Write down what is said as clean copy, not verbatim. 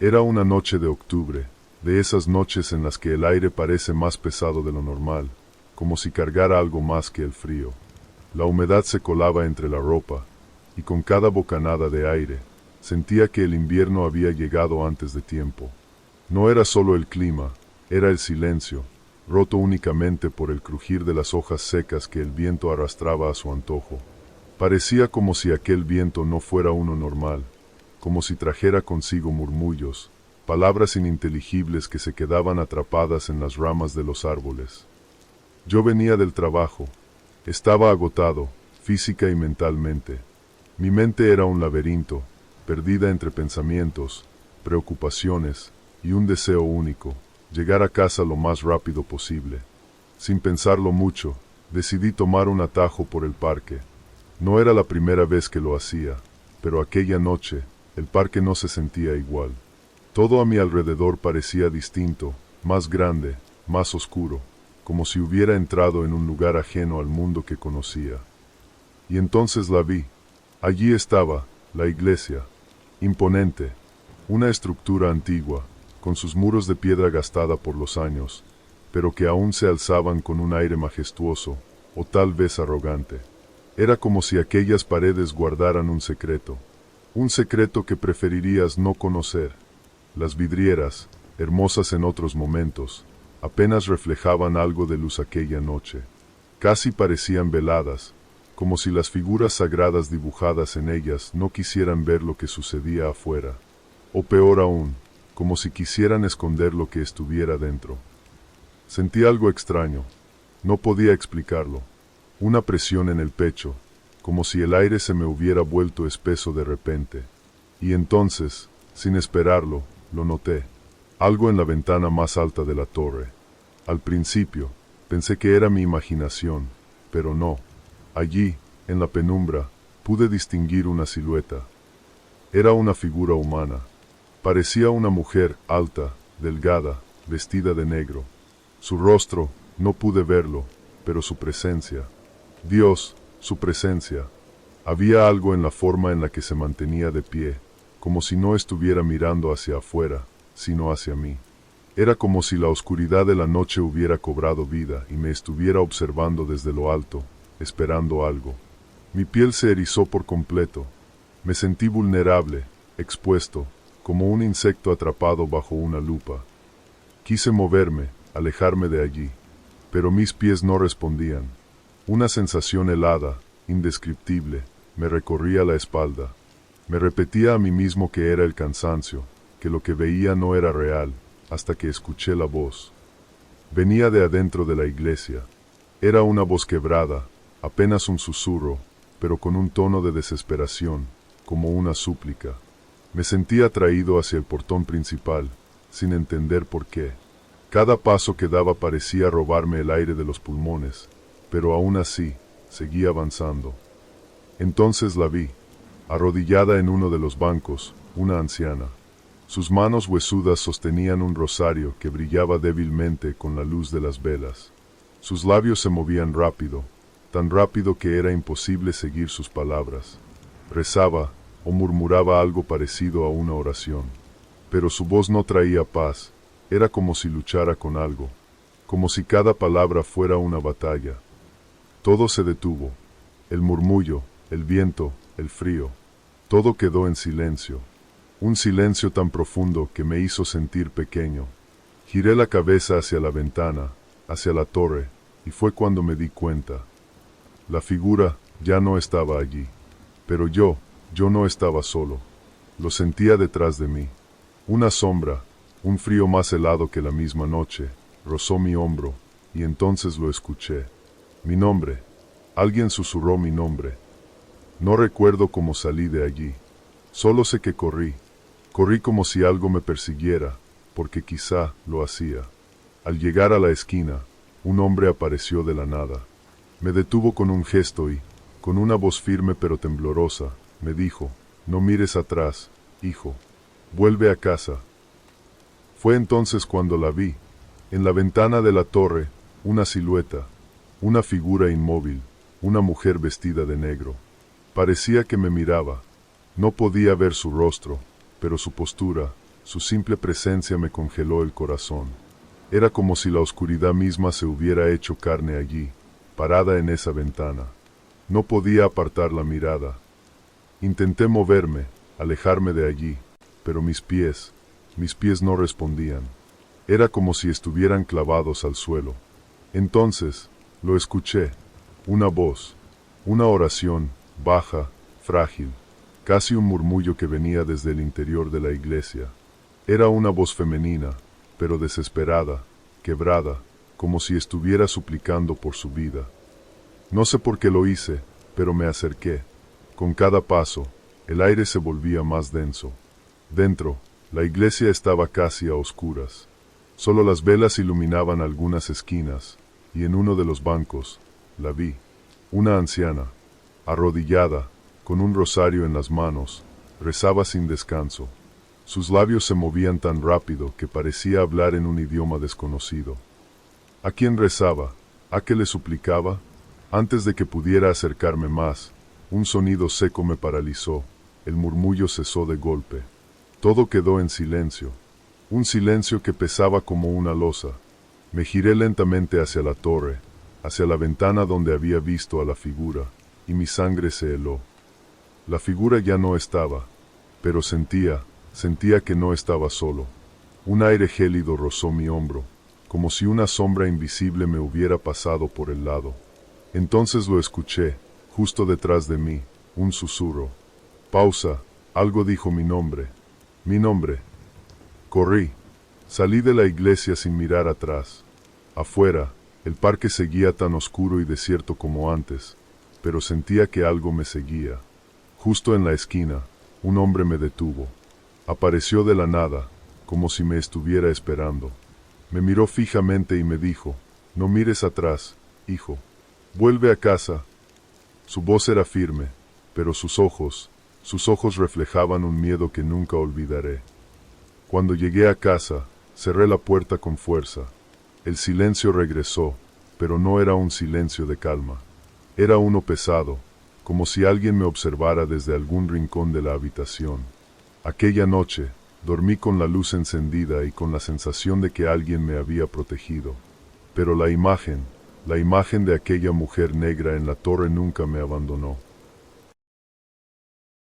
Era una noche de octubre, de esas noches en las que el aire parece más pesado de lo normal, como si cargara algo más que el frío. La humedad se colaba entre la ropa, y con cada bocanada de aire, sentía que el invierno había llegado antes de tiempo. No era solo el clima, era el silencio, roto únicamente por el crujir de las hojas secas que el viento arrastraba a su antojo. Parecía como si aquel viento no fuera uno normal, como si trajera consigo murmullos, palabras ininteligibles que se quedaban atrapadas en las ramas de los árboles. Yo venía del trabajo. Estaba agotado, física y mentalmente. Mi mente era un laberinto, perdida entre pensamientos, preocupaciones y un deseo único: llegar a casa lo más rápido posible. Sin pensarlo mucho, decidí tomar un atajo por el parque. No era la primera vez que lo hacía, pero aquella noche, el parque no se sentía igual. Todo a mi alrededor parecía distinto, más grande, más oscuro, como si hubiera entrado en un lugar ajeno al mundo que conocía. Y entonces la vi. Allí estaba, la iglesia, imponente, una estructura antigua, con sus muros de piedra gastada por los años, pero que aún se alzaban con un aire majestuoso, o tal vez arrogante. Era como si aquellas paredes guardaran un secreto que preferirías no conocer. Las vidrieras, hermosas en otros momentos, apenas reflejaban algo de luz aquella noche. Casi parecían veladas, como si las figuras sagradas dibujadas en ellas no quisieran ver lo que sucedía afuera. O peor aún, como si quisieran esconder lo que estuviera dentro. Sentí algo extraño. No podía explicarlo. Una presión en el pecho, como si el aire se me hubiera vuelto espeso de repente. Y entonces, sin esperarlo, lo noté. Algo en la ventana más alta de la torre. Al principio, pensé que era mi imaginación, pero no. Allí, en la penumbra, pude distinguir una silueta. Era una figura humana. Parecía una mujer alta, delgada, vestida de negro. Su rostro, no pude verlo, pero su presencia. Dios, su presencia. Había algo en la forma en la que se mantenía de pie, como si no estuviera mirando hacia afuera, sino hacia mí. Era como si la oscuridad de la noche hubiera cobrado vida y me estuviera observando desde lo alto, esperando algo. Mi piel se erizó por completo. Me sentí vulnerable, expuesto, como un insecto atrapado bajo una lupa. Quise moverme, alejarme de allí, pero mis pies no respondían. Una sensación helada, indescriptible, me recorría la espalda. Me repetía a mí mismo que era el cansancio, que lo que veía no era real, hasta que escuché la voz. Venía de adentro de la iglesia. Era una voz quebrada, apenas un susurro, pero con un tono de desesperación, como una súplica. Me sentí atraído hacia el portón principal, sin entender por qué. Cada paso que daba parecía robarme el aire de los pulmones, pero aún así, seguí avanzando. Entonces la vi, arrodillada en uno de los bancos, una anciana. Sus manos huesudas sostenían un rosario que brillaba débilmente con la luz de las velas. Sus labios se movían rápido, tan rápido que era imposible seguir sus palabras. Rezaba, o murmuraba algo parecido a una oración. Pero su voz no traía paz, era como si luchara con algo, como si cada palabra fuera una batalla. Todo se detuvo, el murmullo, el viento, el frío, todo quedó en silencio, un silencio tan profundo que me hizo sentir pequeño. Giré la cabeza hacia la ventana, hacia la torre, y fue cuando me di cuenta. La figura ya no estaba allí, pero yo no estaba solo. Lo sentía detrás de mí. Una sombra, un frío más helado que la misma noche, rozó mi hombro, y entonces lo escuché. Mi nombre. Alguien susurró mi nombre. No recuerdo cómo salí de allí. Solo sé que corrí. Corrí como si algo me persiguiera, porque quizá lo hacía. Al llegar a la esquina, un hombre apareció de la nada. Me detuvo con un gesto y, con una voz firme pero temblorosa, me dijo: «No mires atrás, hijo. Vuelve a casa». Fue entonces cuando la vi. En la ventana de la torre, una silueta, una figura inmóvil, una mujer vestida de negro. Parecía que me miraba. No podía ver su rostro, pero su postura, Su simple presencia me congeló el corazón. Era como si la oscuridad misma se hubiera hecho carne allí, parada en esa ventana. No podía apartar la mirada. Intenté moverme, alejarme de allí, pero mis pies no respondían. Era como si estuvieran clavados al suelo. Entonces, lo escuché. Una voz, una oración, baja, frágil, casi un murmullo que venía desde el interior de la iglesia. Era una voz femenina, pero desesperada, quebrada, como si estuviera suplicando por su vida. No sé por qué lo hice, pero me acerqué. Con cada paso, el aire se volvía más denso. Dentro, la iglesia estaba casi a oscuras. Solo las velas iluminaban algunas esquinas, y en uno de los bancos, la vi. Una anciana, arrodillada, con un rosario en las manos, rezaba sin descanso. Sus labios se movían tan rápido que parecía hablar en un idioma desconocido. ¿A quién rezaba? ¿A qué le suplicaba? Antes de que pudiera acercarme más, un sonido seco me paralizó. El murmullo cesó de golpe. Todo quedó en silencio. Un silencio que pesaba como una losa. Me giré lentamente hacia la torre, hacia la ventana donde había visto a la figura, y mi sangre se heló. La figura ya no estaba, pero sentía que no estaba solo. Un aire gélido rozó mi hombro, como si una sombra invisible me hubiera pasado por el lado. Entonces lo escuché, justo detrás de mí, un susurro. Pausa, algo dijo mi nombre. Mi nombre. Corrí. Salí de la iglesia sin mirar atrás. Afuera, el parque seguía tan oscuro y desierto como antes, pero sentía que algo me seguía. Justo en la esquina, un hombre me detuvo. Apareció de la nada, como si me estuviera esperando. Me miró fijamente y me dijo, «No mires atrás, hijo. Vuelve a casa». Su voz era firme, pero sus ojos reflejaban un miedo que nunca olvidaré. Cuando llegué a casa, cerré la puerta con fuerza. El silencio regresó, pero no era un silencio de calma. Era uno pesado, como si alguien me observara desde algún rincón de la habitación. Aquella noche, dormí con la luz encendida y con la sensación de que alguien me había protegido. Pero la imagen de aquella mujer negra en la torre nunca me abandonó.